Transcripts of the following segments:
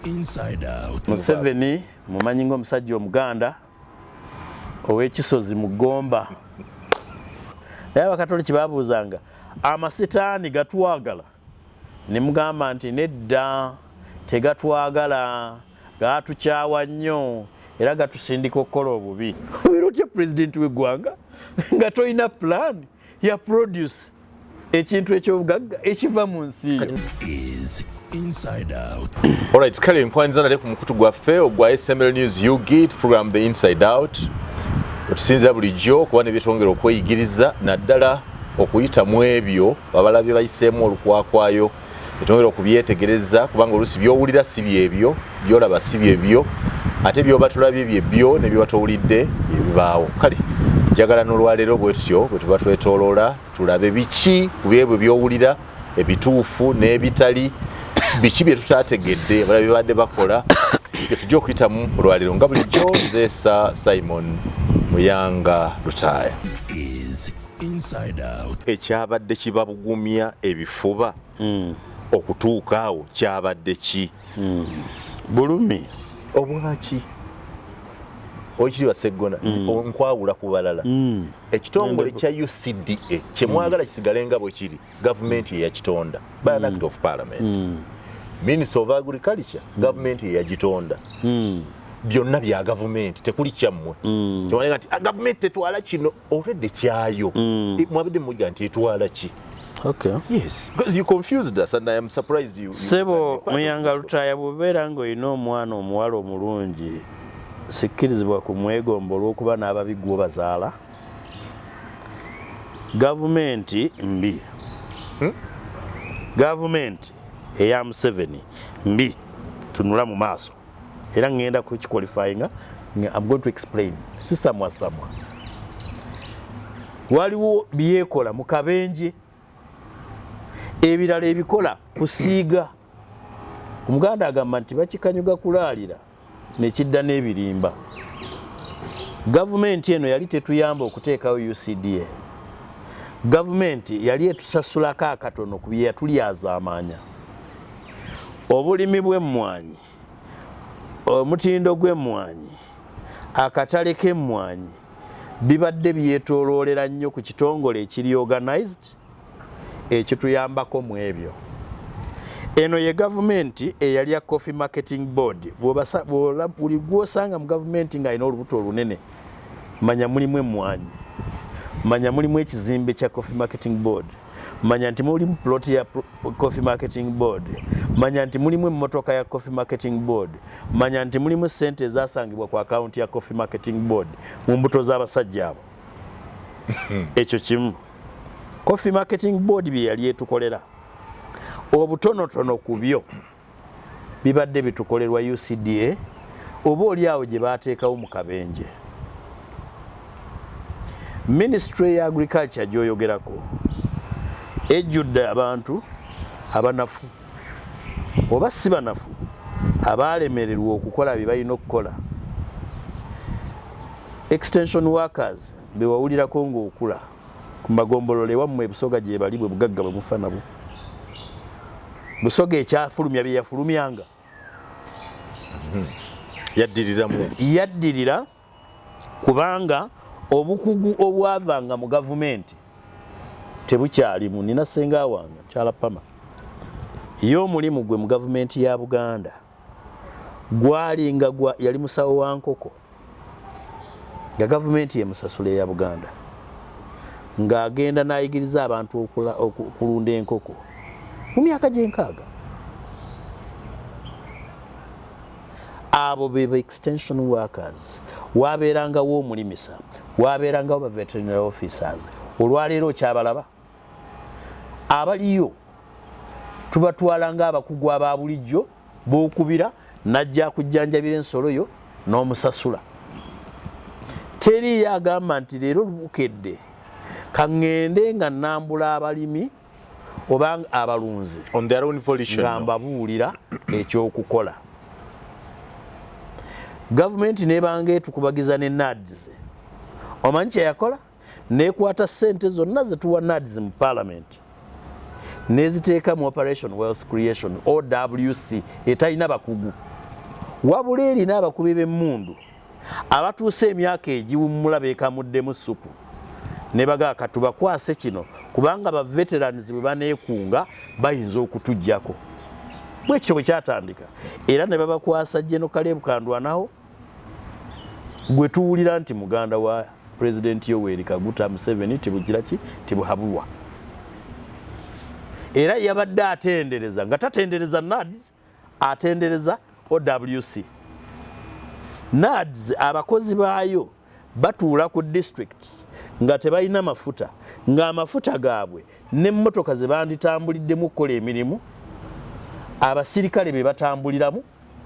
Inside Out. Museveni mumanyi ng'omusajja Omuganda ow'ekisozi mu Gomba. Naye Abakatoliki baabuuzanga amasitaani gatwagala ne mugamba nti nedda tegatwagala gatukyawa nnyo era gatusindika okukola obubi. Obeera otya pulezidenti w'eggwanga nga tolina pulaani ya produce ekintu eky'obugagga ekiva mu nsi yo. Inside Out. Alright, kale mpwanyiza nale ku mukutu gwaffe ogwa SML News UGIT program The Inside Out. Otusinza bulijjo kuba ne byetwongera okweyigiriza naddala okuyita mu ebyo abalabye bayiseemu olukwakwayo etwongera okubyetegereza kubanga oluusi byowulira si byebyo byolaba si byebyo ate byoba tulabye byebyo ne byewatowulidde ebibaawo. Kale njagala n'olwaleero bwe tutyo bwe tuba twetooloola tulabe biki ku byebyo byowulira ebituufu n'ebitali biki bye tutaategedde abalabye badde bakola bye tujja okuyitamu olwaleero nga bulijjo nze Simon Muyanga Lutaaya. Inside Out. Ekyabadde kibabugumya ebifuba okutuuka awo kyabadde ki? Bulumi Obwaki okiri baseggona nkwawula ku balala ekitongole kya UCDA kyemwagala kisigale nga bwe kiri gavumenti yeyakitonda by an act of parliament. Minister of Agriculture gavumenti yeyagitonda. Byonna bya gavumenti tekuli kyammwe kyewalega nti gavumenti tetwala kino already kyayo mwabadde mujja nti etwala ki? Okay. Yes, because you confused us and I am surprised you. Sebo Muyanga Lutaaya bw'obeera ng'olina omwana omuwala omulungi sikkirizibwa kumwegomba olw'okuba n'ababigwa bazaala. Gavumenti mbi. Gavumenti eya Museveni mbi. Tunula mu maaso. Era ngenda kukiqualifyinga. I'm going to explain. Si samwa. Waliwo byekola mu kabenje. Ebirala ebikola kusiiga. Omuganda agamba nti bakikanyuga kulaalira nekidda n'ebirimba. Gavumenti eno yali tetuyamba okuteekawo UCDA. Gavumenti yali etusasulako akatono ku bye yatulyazaamaanya. Obulimi bw'emmwanyi, omutindo gw'emmwanyi, akatale k'emmwanyi bibadde byetooloolera nnyo ku kitongole ekiri organized ekituyambako mu ebyo. Eno ye gavumenti eyali ya Coffee Marketing Board. Buli gw'osanga mu gavumenti ng'alina olubuto olunene manya mulimu emmwanyi, manya mulimu ekizimbe kya Coffee Marketing Board, manya nti mulimu plot ya Coffee Marketing Board, manya nti mulimu emmotoka ya Coffee Marketing Board, manya nti mulimu ssente ezasangibwa ku akaunti ya Coffee Marketing Board mu mbuto z'abasajja abo. Ekyo kimu. Coffee Marketing Board bye yali etukolera. Obutonotono ku byo bibadde bitukolerwa UCDA oba oli awo gye baateekawo mu kabenje. Ministry ya Agriculture gy'oyogerako ejjudde abantu abanafu oba si banafu abaalemererwa okukola bye balina okukola. Extension workers be wawulirako ng'okula ku magombolole wammwe Busoga gye bali bwe bugagga bwe mufa nabo. Busoga ekyafulumya bye yafulumyanga yaddirira kubanga obukugu obwavanga mu gavumenti tebukyalimu. Nina ssenga wange Kyala Pama ye omulimu gwe mu gavumenti ya Buganda gwalinga yali musawo wa nkoko nga gavumenti yemusasula eya Buganda ng'agenda n'ayigiriza abantu okulunda enkoko mu myaka gy'enkaaga. Abo be extension workers. Wabeerangawo omulimisa, wabeerangawo ba veterinary officers. Olwaleero kyabalaba abaliyo tubatwalanga abakugu aba bulijjo b'okubira najja kujjanjabira ensolo yo n'omusasula. Teri yagamba nti leero lubukedde kaŋŋende nga nnambula abalimi obanga abalunzi on their own volition ngamba buulira ekyokukola. Gavumenti nebanga etukubagiza ne NADS. Omanyi kye yakola? Nekwata ssente zonna ze tuwa NADS mu parliament neziteeka mu Operation Wealth Creation OWC etalina bakugu. wabula erina abakubi b'emmundu abatuuse emyaka egiwummula beekamuddemu supu ne bagaa katubakwase kino kubanga ba veterans bwe baneekunga bayinza okutuggyako bwekityo bwe kyatandika era ne babakwasa General Caleb Kandwanaho gwe tuwulira nti muganda wa President Yoweri Kaguta Museveni tibugira ki tibuhabulwa era yabadde atendereza nga tatendereza NADS atendereza OWC. NADS abakozi baayo batuula ku districts nga tebalina mafuta nga amafuta gaabwe n'emmotoka ze banditambuliddemu okukola emirimu abasirikale be batambuliramu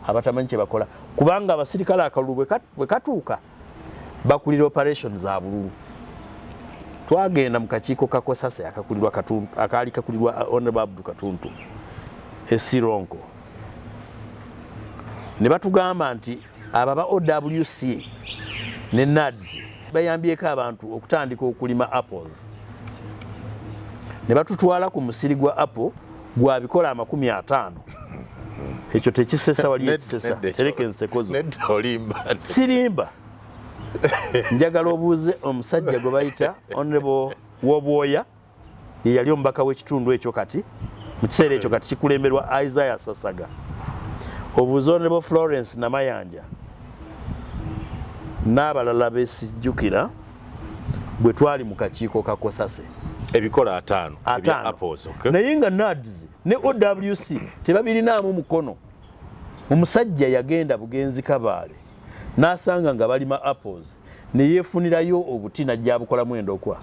abatamanyi kye bakola kubanga abasirikale akalulu bwe katuuka bakulira operation za bululu. Twagenda mu kakiiko kakosase akaali kakulirwa Honorable Abdul Katuntu Esironko ne batugamba nti ababa OWC ne NADS bayambyeko abantu okutandika okulima apples ne batutwala ku musiri gwa apple gwa bikola 50. Ekyo tekisesa wali ekisesa tereke nsekozo sirimba njagala obuuze omusajja gwe bayita Honorable Wobwoya ye yali omubaka w'ekitundu ekyo kati mu kiseera ekyo kati kikulemberwa Isaiah Sasaga obuuze Honorable Florence Namayanja n'abalala besijjukira bwe twali mu kakiiko kakosase ebikola 5 ebya apples naye nga NADS ne OWC tebabirinamu mukono. Omusajja yagenda bugenzi Kabaale n'asanga nga balima apples ne yeefunirayo obuti najja bukolamu endokwa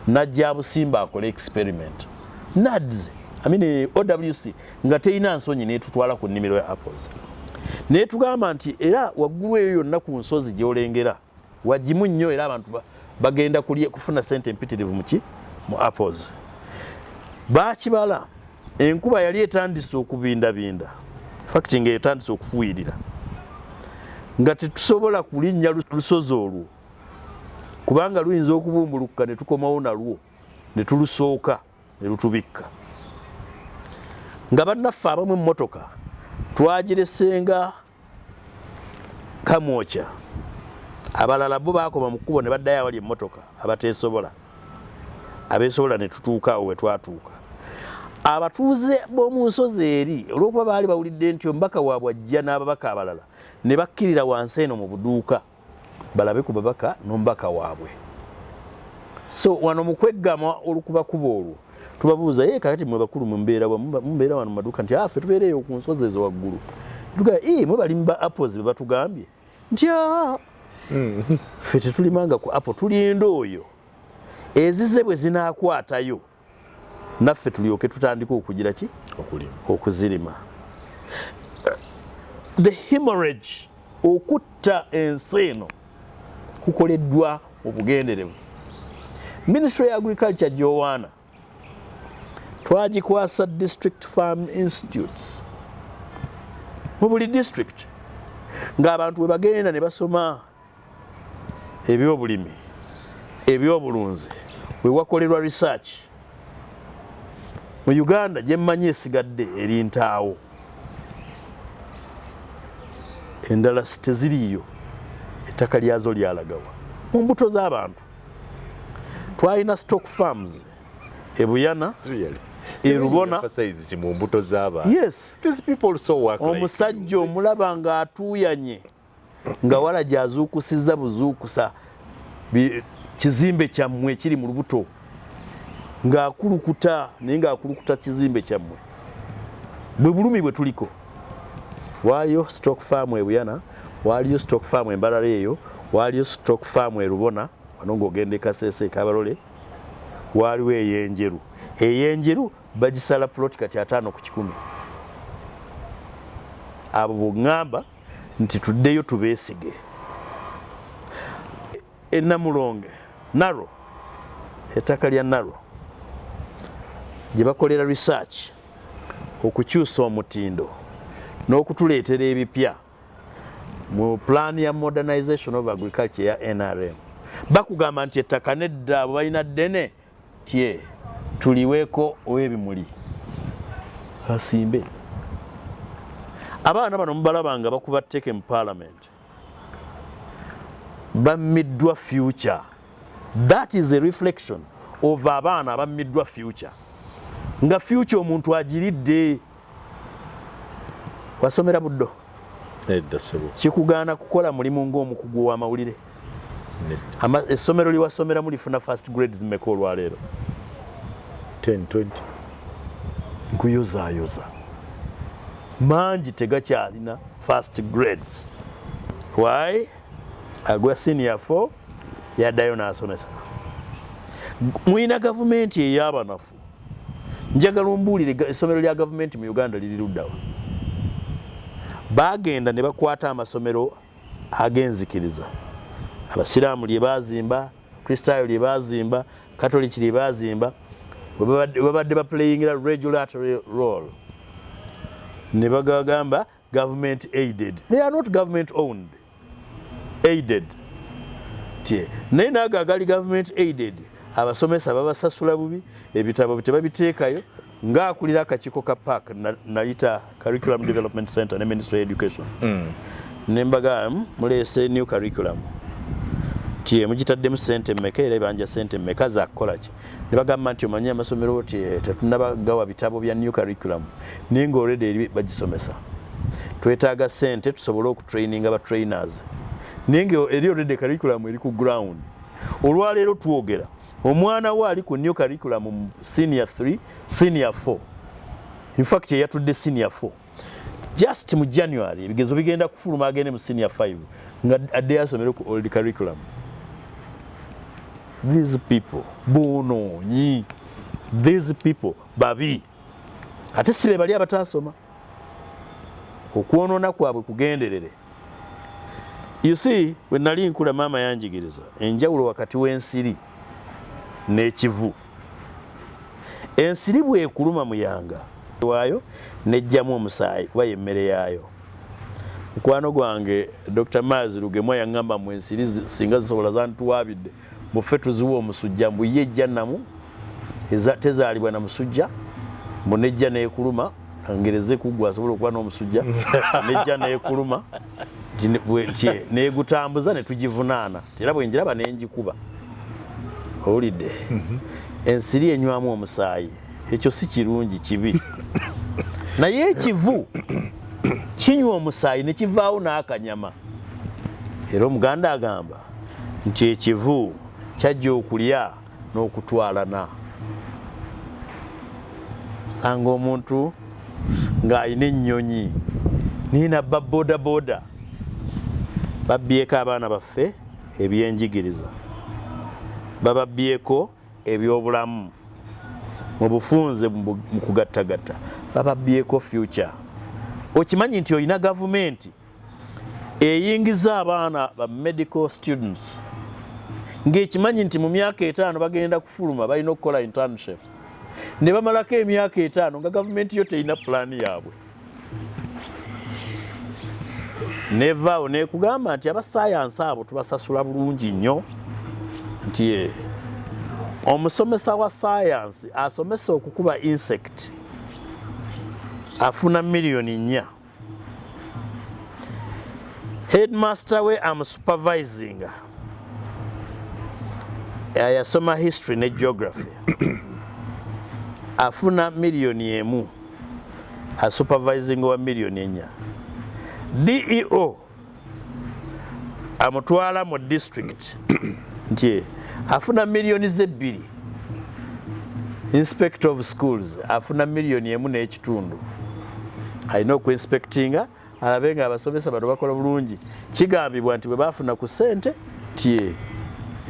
najja busimba akola experiment. NADS OWC nga teina nsonyi n'etutwala ku nnimiro ya apples ne tugamba nti era waggulu eyo yonna ku nsozi gy'olengera wagimu nnyo era abantu bagenda kufuna sente empitirivu mu apples. Baakibala enkuba yali etandise okubindabinda fakiti nga etandise okufuuyirira nga tetusobola kulinnya lusozi olwo kubanga luyinza okubumbulukuka ne tukomawo nalwo ne tulusooka ne lutubikka nga bannaffe abamu emmotoka twagiresenga Kamwocha abalala bo baakoma mu kkubo ne baddayo awali emmotoka abateesobola abeesobola ne tutuuka awo we twatuuka. Abatuuze b'omu nsozi eri olw'okuba baali bawulidde nti omubaka waabwe ajja n'ababaka abalala ne bakkirira wansi eno mu buduuka balabe ku babaka n'omubaka waabwe. So wano mu kweggama olukubakuba olwo tubabuuza ye kakati mwe bakulu mumbeera wano mu maduuka nti ffe tubeereyo ku nsozi ezo waggulu tugamba mwe bali mu apples be batugambye nti ffe tetulimanga ku apple tulinda oyo ezize bwe zinaakwatayo naffe tulyoke tutandika okugira ki okuzirima. The hemorrhage okutta ensi eno kukoleddwa obugenderevu. Ministry of Agriculture Joanna twagikwasa district farm institutes mu buli district ng'abantu we bagenda ne basoma ebyobulimi ebyobulunzi we wakolerwa research. Mu Uganda gye mmanyi esigadde eri Ntaawo endala teziriiyo ettaka lyazo lyalagawa mu mbuto z'abantu. Twalina stock farms e Buyana e Rubona mu mbuto z'abantu. Yes, these people so work like omusajja omulaba ng'atuuyanye nga wala gy'azuukusizza buzuukusa kizimbe kyammwe kiri mu lubuto ng'akulukuta naye ng'akulukuta kizimbe kyammwe bwe bulumi bwe tuliko. Waaliyo stock farm e Buyana, waaliyo stock farm e Mbarara eyo, waaliyo stock farm e Rubona wano ng'ogenda e Kasese Kabarole, waaliwo ey'Enjeru. Ey'Enjeru bagisala plot kati 5 ku 100. Abo bw'ŋŋamba nti tuddeyo tubeesige. E Namulonge Naro, ettaka lya Naro gye bakolera research okukyusa omutindo n'okutuleetera ebipya mu plan ya modernization of agriculture ya NRM. Bakugamba nti ettaka nedda abo balina ddene tye tuliweeko ow'ebimuli asimbe. abaana bano mubalabanga bakuba tteke mu parliament bammiddwa future. That is a reflection of abaana bammiddwa future. Nga future omuntu agiridde. Wasomera buddo? Nedda sebo. Kikugaana kukola mulimu ng'omukugu w'amawulire. Essomero liwasomeramu lifuna first grades mmeka olwaleero? 10, 20. Nkuyozaayoza. Mangi tegakyalina first grades. Why? Agwa senior 4 yaddayo n'asomesa. Mwina gavumenti ey'abanafu. Njagala ombuulire essomero lya gavumenti mu Uganda liri luddawa. Bagenda ne bakwata amasomero agenzikiriza. Abasiraamu lye baazimba, Kristaayo lye baazimba, Katoliki lye baazimba, babadde baplaying a regulatory role. Ne bagamba government aided. They are not government owned. Aided. Naye naago agali government aided, abasomesa babasasula bubi, ebitabo tebabiteekayo, ng'akulira akakiiko ka PAC nayita Curriculum Development Center ne Ministry of Education. Ne mbaga muleese new curriculum. Mugitaddemu ssente mmeka era ebanja ssente mmeka za kukola ki? Ne bagamba nti omanyi amasomero tetunnabagawa bitabo bya new curriculum naye nga already eri bagisomesa. Twetaaga ssente tusobole okutraininga ba trainers. Naye nga eri already curriculum eri ku ground. Olwaleero twogera omwana we ali ku new curriculum mu senior 3, senior 4. In fact yatudde senior 4. Just mu January ebigezo bigenda kufuluma agende mu senior 5 nga adde asomere ku old curriculum. These people bonoonyi, these people babi, ate sibe bali abatasoma, okwonoona kwabwe kugenderere. You see, when nali nkula mama yanjigiriza enjawulo wakati w'ensiri n'ekivu. Ensiri bwekuluma muyanga waayo nejjamu omusaayi kuba yemmere yaayo. Mukwano gwange Dr. Mazi Lugemwa yaŋŋamba mu ensiri singa zisobola zantuwaabidde muffe tuziwa omusujja mbu ye ejja namu tezaalibwa na musujja mbu nejja neekuluma kangereze kuggwa asobola okuba n'omusujja nejja neekuluma neegutambuza ne tugivunaana era bwe njiraba ne njikuba. Owulidde? Ensiri enywamu omusaayi ekyo si kirungi, kibi. Naye ekivu kinywa omusaayi ne kivaawo n'akanyama. Era Omuganda agamba nti ekivu kyajja okulya n'okutwalana. Sanga omuntu ng'alina ennyonyi niina bba boda boda babbyeko abaana baffe ebyenjigiriza, bababbyeko ebyobulamu mu bufunze mu kugattagatta, bababbyeko future. Okimanyi nti olina gavumenti eyingiza abaana ba medical students ng'ekimanyi nti mu myaka 5 bagenda kufuluma balina okukola internship ne bamalako emyaka 5 nga gavumenti yo terina pulaani yaabwe. Nevaawo nekugamba nti abasayansi abo tubasasula bulungi nnyo nti omusomesa wa sayansi asomesa okukuba insect afuna $4,000,000. Headmaster we am supervising yasoma history ne geography afuna $1,000,000 a supervising wa $1,400,000. DEO amutwala mu district nti afuna $2,000,000. Inspector of schools afuna $1,100,000 n'ekitundu. Alina okuinspectinga alabe nga abasomesa bano bakola bulungi. Kigambibwa nti bwe bafuna ku ssente ti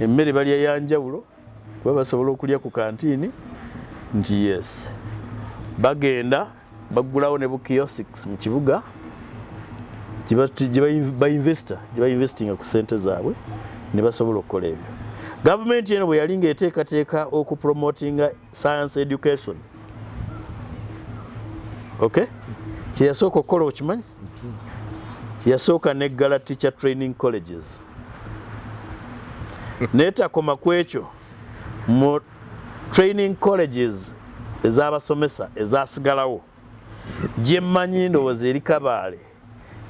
emmere balya yanjawulo kuba basobola okulya ku kantiini nti yes bagenda baggulawo ne bukiosks mu kibuga gye investinga ku ssente zaabwe ne basobola okukola ebyo. Gavumenti eno bwe yali ng'eteekateeka okupromotinga science education, okay, kye yasooka okukola okimanyi? Yasooka neggala teacher training colleges. Neetakoma ku ekyo mu training colleges ez'abasomesa ezasigalawo gye mmanyi ndowooza eri Kabaale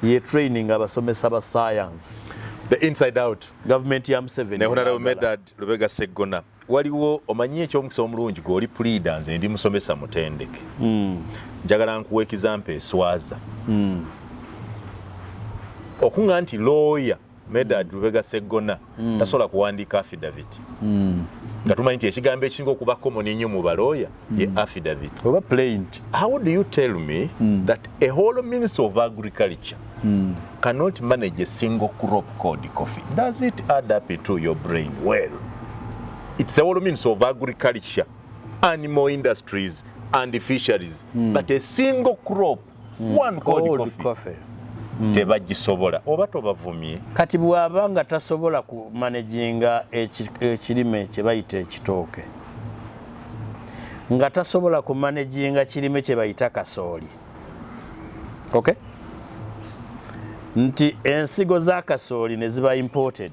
ye training abasomesa ba science. The inside out. Gavumenti ya Museveni. Ne Honorable Medad Lubega Sseggona. Waliwo omanyi eky'omukisa omulungi gw'oli pleader nze ndi musomesa mutendeke. Njagala nkuwa example eswaza. Okunga nti lawyer Medad Lubega Sseggona tasobola kuwandiika affidavit. Nga tumanyi nti ekigambo ekisinga okuba common ennyo mu balawyer ye affidavit. Oba plaint. How do you tell me that a whole Minister of Agriculture cannot manage a single crop called coffee? Does it add up to your brain? Well, it's a whole Minister of Agriculture, Animal Industries and Fisheries, but a single crop, one called coffee. Tebagisobola oba tobavumye. Kati bw'aba nga tasobola ku managinga ekirime kye bayita ekitooke, nga tasobola ku managinga kirime kye bayita kasooli, okay? Nti ensigo za kasooli ne ziba imported,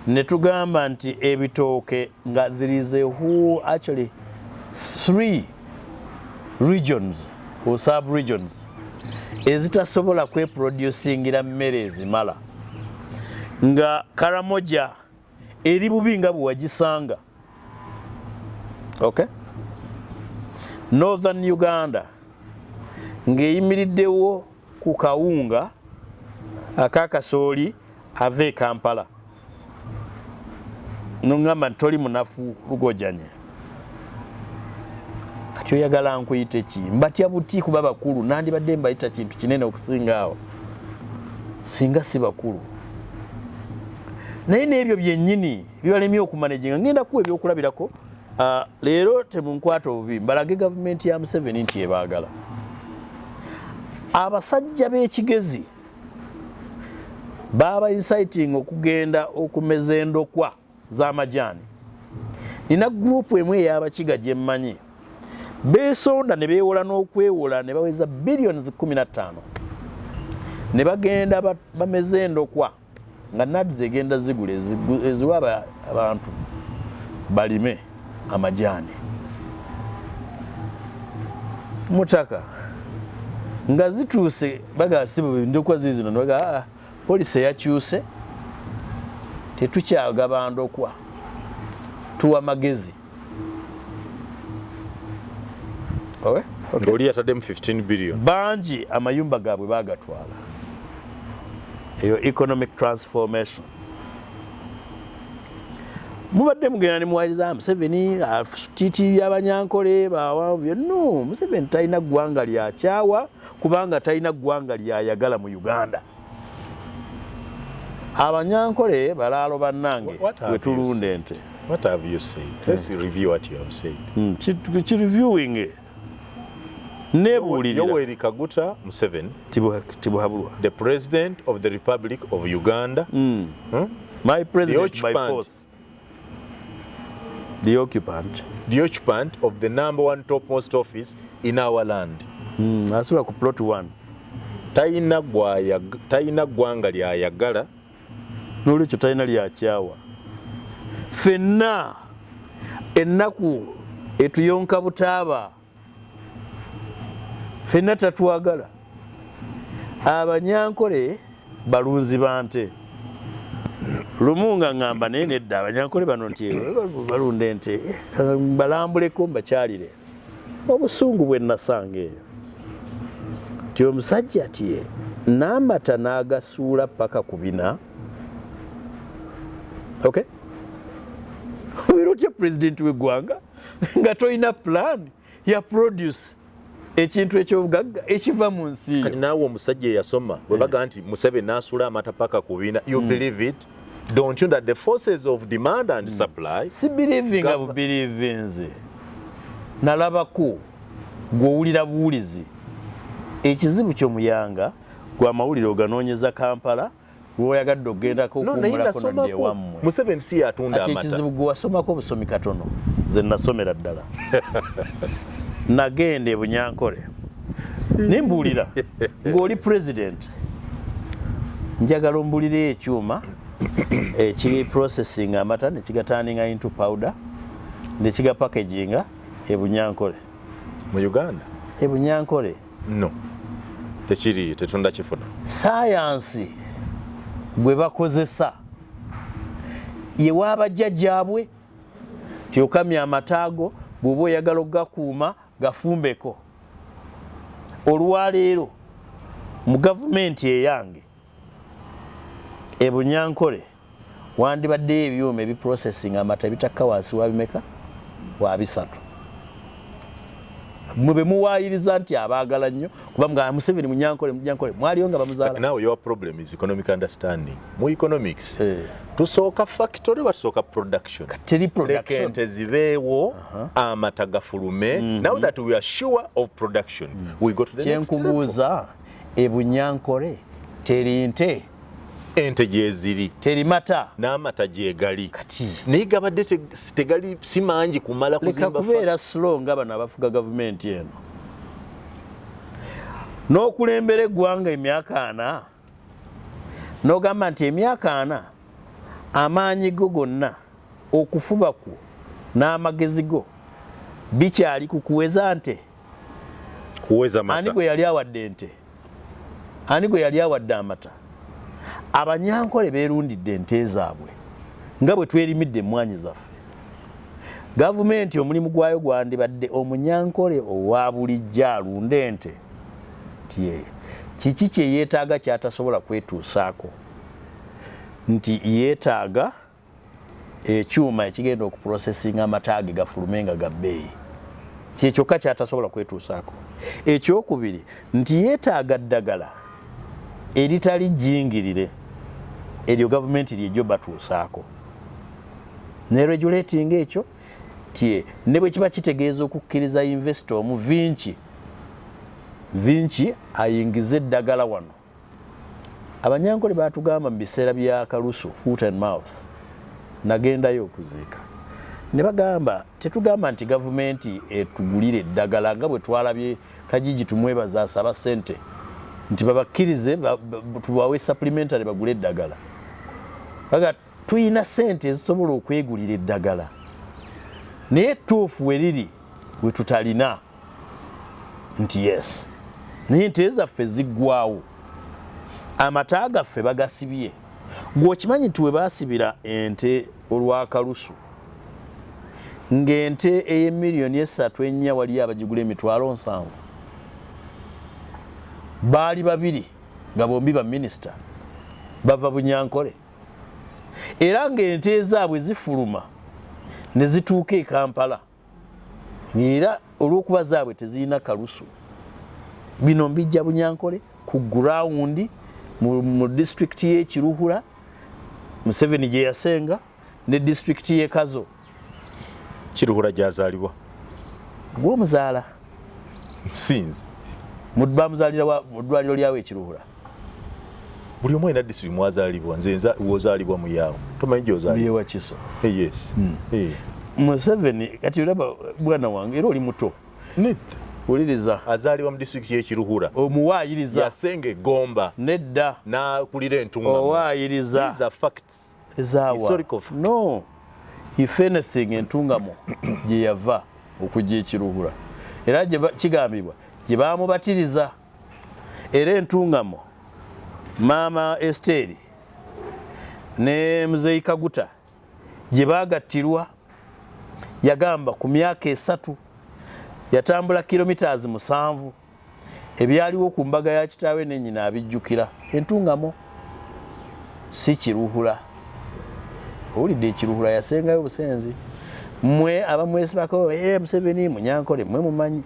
ne tugamba nti ebitooke nga there is a whole actually 3 regions or sub-regions ezitasobola kweproducingira mmere ezimala, nga Karamoja eri bubi nga bwewagisanga, okay? Northern Uganda ng'eyimiriddewo ku kawunga akakasooli ava e Kampala, nongamba nti toli munafu lugojanye. Kyoyagala nkuyite ki? Mbatya buti kuba bakulu nandibadde mbayita kintu kinene okusinga awo singa si bakulu. Naye n'ebyo byennyini bibalemye okumanaginga. Ngenda kuwa ebyokulabirako leero temunkwata obubi mbalage gavumenti ya Museveni nti ebaagala. Abasajja b'ekigezi baba inciting okugenda okumeza endokwa z'amajaani. Nina gurupu emu ey'abakiga gye mmanyi beesonda ne beewola n'okwewola ne baweza billions 15 ne bagenda bameze endokwa nga nadi zegenda zigula eziwa abantu balime amajaani mutaka nga zituuse bagasibu endokwa zizino noga polisi yakyuse tetukyagaba ndokwa tuwa magezi. Okay? Oli yataddemu 15 billion. Bangi amayumba gaabwe bagatwala. Eyo economic transformation. Mubadde mugenda ne muwaliza Museveni titi by'abanyankole bawambye. No, Museveni talina ggwanga lyakyawa kubanga talina ggwanga lyayagala mu Uganda. Abanyankole balaalo bannange wetulunda ente. What have you said? Let's review what you have said. Reviewing Yoweri Kaguta Museveni, the President of the Republic of Uganda, my president by force, the occupant of the #1 topmost office in our land. Asula ku plot 1. Talina ggwanga lyayagala n'olwekyo talina lyakyawa. Ffenna ennaku etuyonka butaaba ffenna tatwagala. Abanyankole balunzi bante. Lumu nga ngamba naye nedda abanyankole bano nti balunda ente balambuleko mbakyalire. Obusungu bwe nasanga eyo. Ti omusajja ati n'amata n'agasuula paka ku bina. Okay? Wirotya president w'eggwanga nga toyina plan ya produce ekintu eky'obugagga ekiva mu nsi. Kati naawe omusajja eyasoma bwe baga nti Museveni n'asuula amata paka ku bina, you believe it? Don't you that the forces of demand and supply? Si believing of believe nze. Nalabako gw'owulira buwulizi. Ekizibu ky'omuyanga gwa mawulire oganoonyeza Kampala gwoyagadde ogendako okuwumulako nodde ewammwe. Museveni si yatunda amata. Ati ekizibu gwe wasomako obusomi katono. Nze nasomera ddala. Nagenda e Bunyankole. Nimbuulira ng'oli president. Njagala ombulire ekyuma ekiri processing amata ne kigataaninga into powder ne kiga packaginga e Bunyankole. mu Uganda Bunyankole no tekiri tetunda kifuna science gwe bakozesa ye wabajjajjaabwe tyokamya amataago bw'oba oyagala okugakuuma gafumbeko olwaleero mu gavumenti eyange Bunyankole wandibaddeyo ebyuma ebiprocessing amata bitakka wansi wa bimeka wa bisatu mube muwayiriza nti abaagala nnyo kuba mga Museveni Munyankole mwaliyo nga bamuzaala. Now your problem is economic understanding. Mu economics tusooka factory batusooka production. Teri production. Ente zibeewo amata gafulume. Now that we are sure of production we go to the next level. Kyenkubuuza Bunyankole teri nte ente gyeziri teri mata n'amata gyegali kati naye gabadde tegali si mangi kumala kuzimba leka kubeera slow nga bano abafuga gavumenti eno n'okulembera eggwanga emyaka 4 n'ogamba nti emyaka 4 amaanyi go gonna okufuba kwo n'amagezi go bikyali kukuweza nte kuweza mata ani gwe yali awadde ente ani gwe yali awadde amata Abanyankole beerundidde ente zaabwe nga bwe twerimidde emmwanyi zaffe gavumenti omulimu gwayo gwandibadde Omunyankole owa bulijjo alunda ente kiki kye yeetaaga kyatasobola kwetuusaako nti yeetaaga ekyuma ekigenda okuprocessinga amata ge gafulume nga ga bbeeyi kyekyokka kyatasobola kwetuusaako. Ekyokubiri nti yeetaaga ddagala eritali jingirire eryo gavumenti lyejjo batuusaako ne regulating ekyo ne bwe kiba kitegeeza okukkiriza investor mu Vinci ayingize eddagala wano. Abanyankole batugamba mu biseera bya Kalusu foot and mouth nagendayo okuziika ne bagamba tetugamba nti gavumenti etugulire eddagala nga bwe twalabye Kajiji tumwebaza asaba ssente nti babakkirize tubawe supplementary bagule eddagala baga tuyina ssente ezisobola okwegulira eddagala naye ettuufu weriri we tutalina nti yes naye ente zaffe ziggwawo amata gaffe bagasibye gw'okimanyi nti we baasibira ente olw'Akalusu ng'ente ey'emiliyoni 3 waliyo abagigula $7,000 baali babiri nga bombi ba minisita bava Bunyankole era ng'ente zaabwe zifuluma ne zituuka e Kampala era olw'okuba zaabwe tezirina Kalusu bino mbijja Bunyankole ku ground mu district y'e Kiruhura Museveni gye yasenga ne district y'e Kazo. Kiruhura gyazaalibwa gw'omuzaala sinzi mudbamuzaalira mu ddwaliro lyawe Kiruhura buli omu alina district mwazaalibwa nze wozaalibwa mu yaawo tomanyi gy'ozaalibwa byewa Kiso. Yes Museveni kati olaba bwana wange era oli muto nedda uliriza azaalibwa mu district y'e Kiruhura omuwaayiriza yasenga Egomba nedda n'akulira Entungamo. owaayiriza These are facts. ezaawa Historical facts. no if anything Entungamo gye yava okujja e Kiruhura era kigambibwa gye baamubatiriza era Entungamo Maama Esteri ne Muzeyi Kaguta gye baagattirwa yagamba ku myaka 3 yatambula kilometers 7 ebyaliwo ku mbaga ya kitaawe ne nnyina abijjukira. Entungamo si Kiruhura owulidde Kiruhura yasengayo busenzi mmwe abamwesibako Museveni Munyankole mmwe mumanyi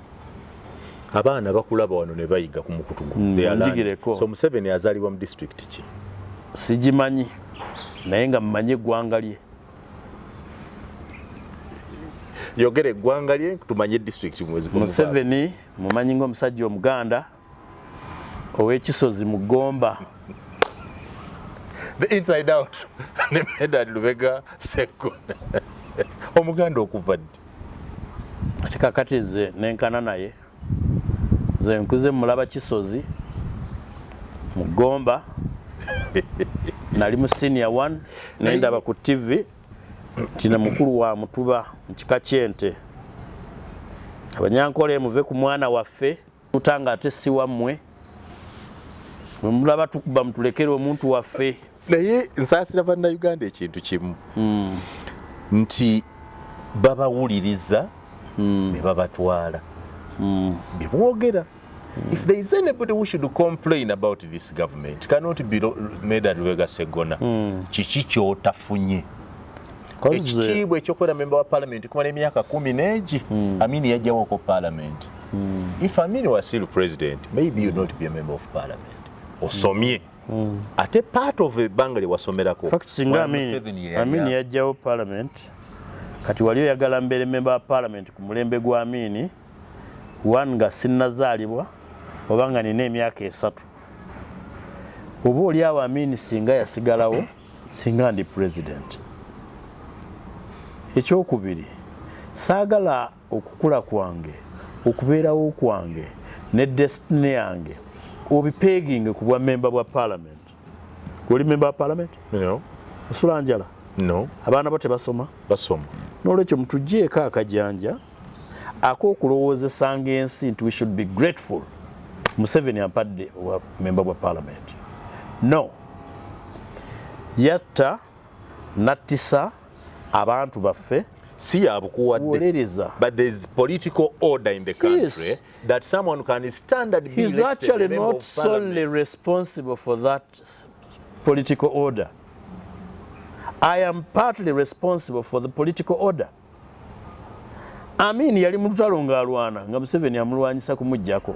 abaana bakulaba wano ne bayiga ku mukutu njigireko. so Museveni azaalibwa mu district ki sigimanyi naye nga mmanyi eggwanga lye yogere eggwanga lye tumanye district mwezi Museveni mumanyi ng'omusajja Omuganda ow'ekisozi mu Gomba. The inside out ne Medad Lubega Seko Omuganda okuva ddi ate kakati ze nenkana naye ze nkuze mulaba Kisozi mu Gomba nali mu senior 1 nendaba ku TV tina mukulu wa Mutuba mu kika kyente abanyankole muve ku mwana waffe tutanga ate si wammwe mwe mulaba tukuba mutulekere omuntu waffe. Naye nsaasira bannayuganda ekintu kimu nti babawuliriza ne babatwala bibwogera. If there is anybody who should complain about this government, cannot be Medard Lubega Sseggona. Kiki kyotafunye? Ekitiibwa ekyokubeera member wa parliament kumala emyaka 10 n'egi. Amini yajjawo ko parliament. If Amini was still president, maybe you not be a member of parliament. Osomye. Ate part of ebbanga lye wasomerako. Fact singa Amini yajjawo parliament. Kati wali oyagala mbeere member wa parliament ku mulembe gwa Amini. One nga sinnazaalibwa oba nga nina emyaka 3. Oba oli awo Amini singa yasigalawo singa ndi president. Ekyokubiri, saagala okukula kwange, okubeerawo kwange ne destiny yange obipeginge ku bwa member bwa parliament. Oli member wa parliament? No. Osula njala? No. Abaana bo tebasoma? Basoma. N'olwekyo mutuggyeko akajanja ak'okulowoozesanga ensi nti we should be grateful Museveni ampadde wa member bwa parliament. No. Yatta nattisa abantu baffe si yabukuwadde, but there is political order in the country that someone can stand and be he's elected actually a member not of parliament. solely responsible for that political order. I am partly responsible for the political order. Amini yali mu lutalo ng'alwana nga Museveni amulwanyisa kumuggyako.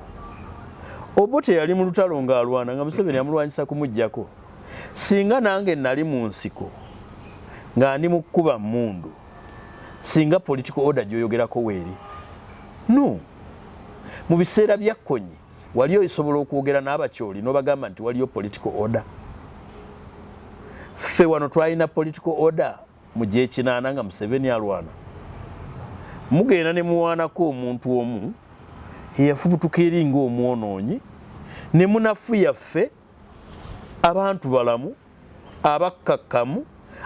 Obote yali mu lutalo ng'alwana nga Museveni amulwanyisa kumuggyako. Singa nange nali mu nsiko nga ndi mu kkuba mmundu, singa political order gy'oyogerako weeri? No. Mu biseera bya Kkonyi wali osobola okwogera n'abakyoli n'obagamba nti waliyo political order? Ffe wano twalina political order mu gy'ekinaana nga Museveni alwana. Mugenda ne muwaanako omuntu omu eyafubutuka eri ng'omwonoonyi ne munafuya ffe abantu balamu abakkakkamu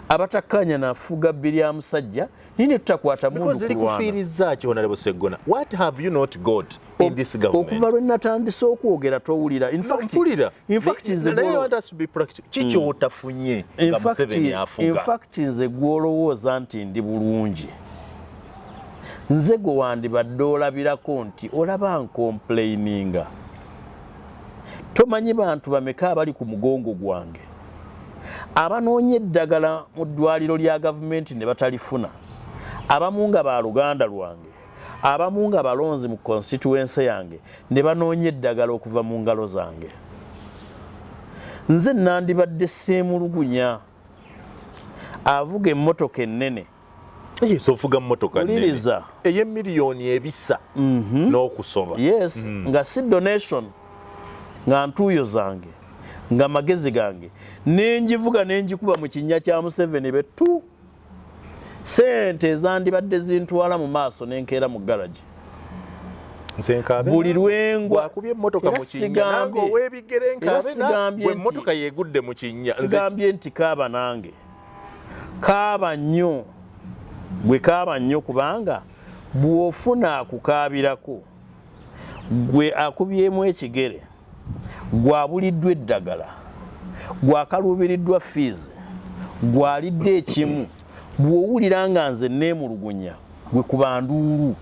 abatakkaanya nafuga bbiri ya musajja nini tutakwata mundu kulwana. What have you not got in this government? Okuva lwe natandise okwogera towulira. In fact nze gw'olowooza nti ndi bulungi, nze gwe wandibadde olabirako nti olaba nkomplaininga. Tomanyi bantu bameka abali ku mugongo gwange abanoonya eddagala mu ddwaliro lya gavumenti ne batalifuna, abamu nga ba luganda lwange, abamu nga balonzi mu constituency yange ne banoonya eddagala okuva mu ngalo zange. Nze nandibadde seemulugunya avuga emmotoka ennene. Ofuga mmotoka nnene ey'emiliyoni ebisa n'okusoma. Yes, nga si donation, nga ntuuyo zange, nga magezi gange nenjivuga nenjikuba mu kinnya kya Museveni betu. Sente ezandibadde zintwala mu maaso nenkeera mu garage. Buli lwengwa akubye emmotoka mu kinnya nange ow'ebigere nkabena bwe emmotoka yeegudde mu kinnya. Sigambye nti kaaba nange kaaba nnyo, gwe kaaba nnyo kubanga bw'ofuna akukaabirako gwe akubyemu ekigere, gwabuliddwa eddagala, gwakaluubiriddwa fees, gwalidde ekimu, bw'owulira nga nze neemulugunya gwe kuba nduulu.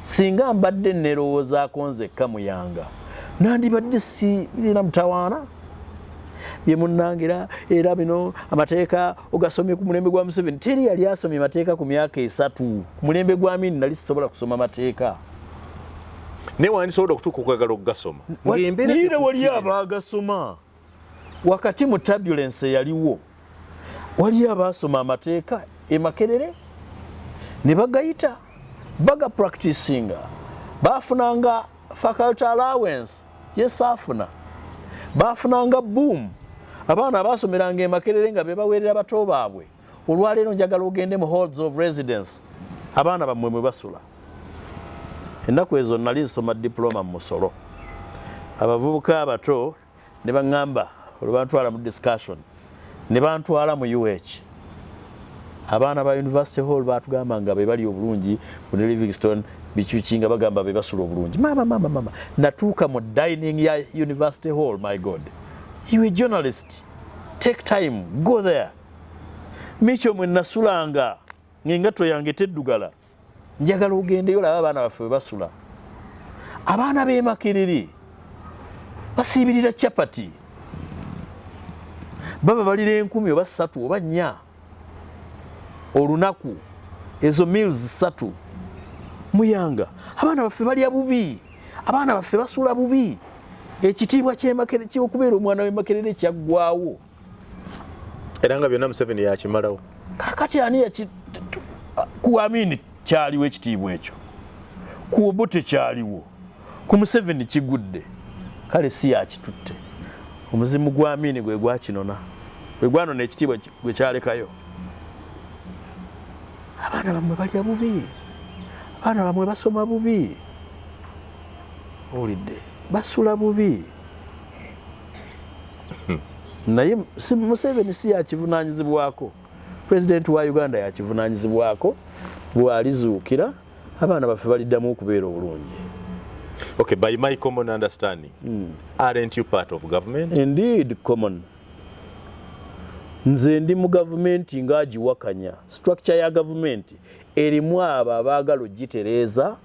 Singa mbadde neerowoozaako nzekka muyanga nandibadde sirina mutawaana bye munnangira era bino amateeka ogasomye ku mulembe gwa Museveni. Teri yali asomye mateeka ku myaka 3. Ku mulembe gwa Amini nali sisobola kusoma mateeka. Ne wandisobola okutuuka okwagala okugasoma. Niire wali abaagasoma. Wakati mu turbulence yaliwo wali abaasoma amateeka e Makerere ne bagayita baga practicinga, baafunanga faculty allowance. Yes, afuna baafunanga boom. Abaana abaasomeranga e Makerere nga be baweerera bato baabwe, olwaleero njagala ogende mu halls of residence abaana bammwe mwe basula. Ennaku ezo nali nsoma diploma mu Musolo. Abavubuka abato ne baŋŋamba olwantwala mu discussion ne bantwala mu UH abaana ba University Hall batugamba nga be bali obulungi ku Livingstone bikyukinga bagamba be basula obulungi. Mama natuuka mu dining ya University Hall. My God, you a journalist, take time, go there. Micho mwe nasulanga ng'engatto yange teddugala, njagala ogendeyo olaba abaana baffe bwe basula. Abaana b'e Makerere basiibirira chapati, baba balira 10 oba 3 oba 4 olunaku, ezo meals 3. Muyanga abaana baffe balya bubi, abaana baffe basula bubi. Ekitiibwa ky'e Makerere ky'okubeera omwana w'e Makerere kyaggwaawo. Era nga byonna Museveni yakimalawo. Kakati ani ku Amini kyaliwo ekitiibwa ekyo, ku Obote kyaliwo, ku Museveni kigudde. Kale si yakitutte. Omuzimu gwa Amini gwe gwakinona, gwe gwanona ekitiibwa gwe kyalekayo. Abaana bamwe balya bubi, abaana bamwe basoma bubi, olidde basula bubi. Naye Museveni si yakivunaanyizibwako, Pulezidenti wa Uganda yakivunaanyizibwako. Bw'alizuukira abaana baffe baliddamu okubeera obulungi. Okay, by my common understanding, aren't you part of government? Indeed, common. Nze ndi mu gavumenti ng'agiwakanya. Structure ya gavumenti erimu abo abaagala ogitereeza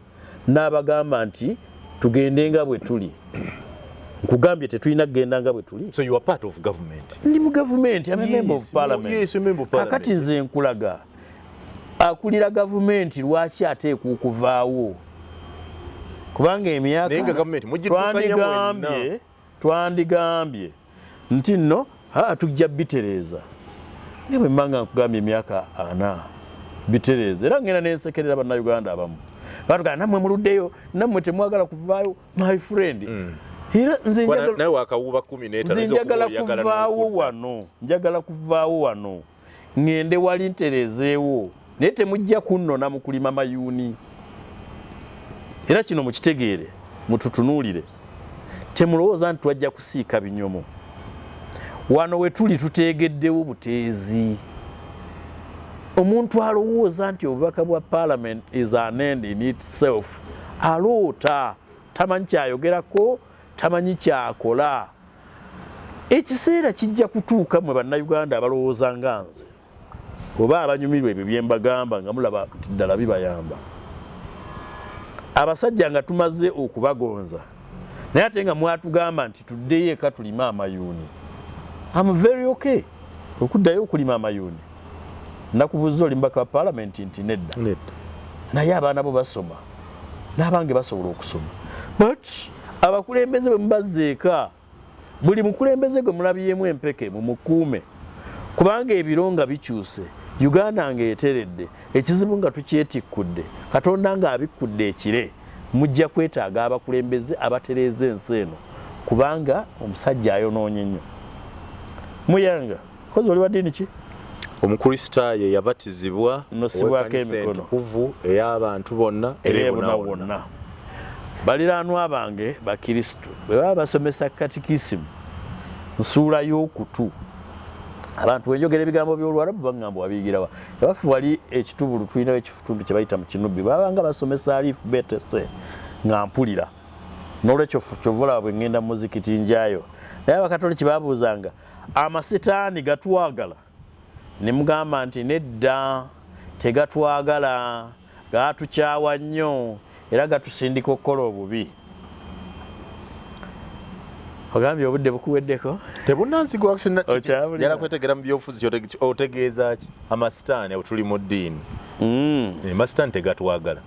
n'abagamba nti tugende nga bwe tuli. Nkugambye tetulina kugenda nga bwe tuli. So you are part of government? Ndi mu gavumenti, I'm a member of parliament. Yes, you're a member of parliament. Kakati nze nkulaga akulira gavumenti lwaki ateekwa okuvaawo? Kubanga emyaka twandigambye nti nno tujja bitereeza. Ne bwe mmanga nkugambye emyaka 4 bitereeza. Era ngenda nensekerera bannayuganda abamu batugamba nammwe muluddeyo, nammwe temwagala kuvaayo. My friend, nze njagala kuvaawo wano ngende wali ntereezeewo, naye temujja kunnona mu kulima mayuuni. Era kino mukitegeere, mututunuulire. Temulowooza nti twajja kusiika binyomo. Wano we tuli tuteegeddewo buteezi. Omuntu alowooza nti obubaka bwa Parliament is an end in itself. Aloota, tamanyi kyayogerako, tamanyi kyakola. Ekiseera kijja kutuuka mwe bannayuganda abalowooza nga nze, oba abanyumirwa ebyo bye mbagamba nga mulaba nti ddala bibayamba. Abasajja nga tumaze okubagonza, naye ate nga mwatugamba nti tuddeyo eka tulime amayuuni. I'm very okay okuddayo okulima amayuuni. Nakubuuza oli mbaka wa Parliament nti nedda. Naye abaana bo basoma, n'abange basobola okusoma. But abakulembeze bwe mubazze eka, buli mukulembeze gwe mulabyemu empeke mumukuume, kubanga ebiro nga bikyuse, Uganda nga eteredde, ekizibu nga tukyetikkudde, Katonda nga abikkudde ekire, mujja kwetaaga abakulembeze abatereeza ensi eno, kubanga omusajja ayonoonye nnyo. Muyanga, kozi oli wa ddiini ki? Omukristaayo yabatizibwa nosibwako emikono entukuvu ey'abantu bonna era bonna. Baliraanwa bange Bakristo bwe baba basomesa katikisimu nsuula y'okutu, abantu wenjogera ebigambo by'Oluwarabu bagamba wabiigirawa. Ewaffe wali ekitubulu tulinayo ekitundu kye bayita mu Kinubbi, babanga basomesa alifu betese nga mpulira. N'olwekyo kyovula bwe ngenda mu muzikiti njayo. Naye Abakatoliki babuuzanga amasitaani gatwagala, ne mugamba nti nedda, tegatwagala, gatukyawa nnyo era gatusindika okukola obubi. Ogambye obudde bukuweddeko? Tebunansigwa njala kwetegera mu byobufuzi otegeeza ki? Amasitaani abo tuli mu ddiini. Amasitaani tegatwagala.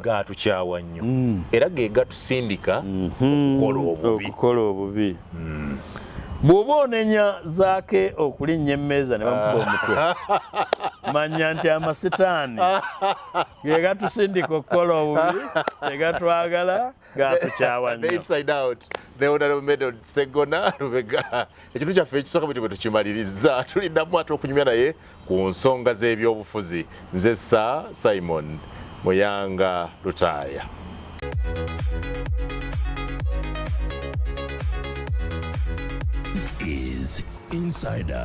Gatukyawa nnyo. Era ge gatusindika okukola obubi. Bw'oba onenya zaake okulinnya emmeeza ne bamukuba omutwe, manya nti amasitaani ge gatusindika okukola obubi, tegatwagala, gatukyawa nnyo. Inside Out, ne Honorable Medod Sseggona Lubega. Ekintu kyaffe ekisooka bwe tukimaliriza, tuliddamu ate okunyumya naye ku nsonga z'ebyobufuzi. Nze Simon Muyanga Lutaaya. This is Inside Out.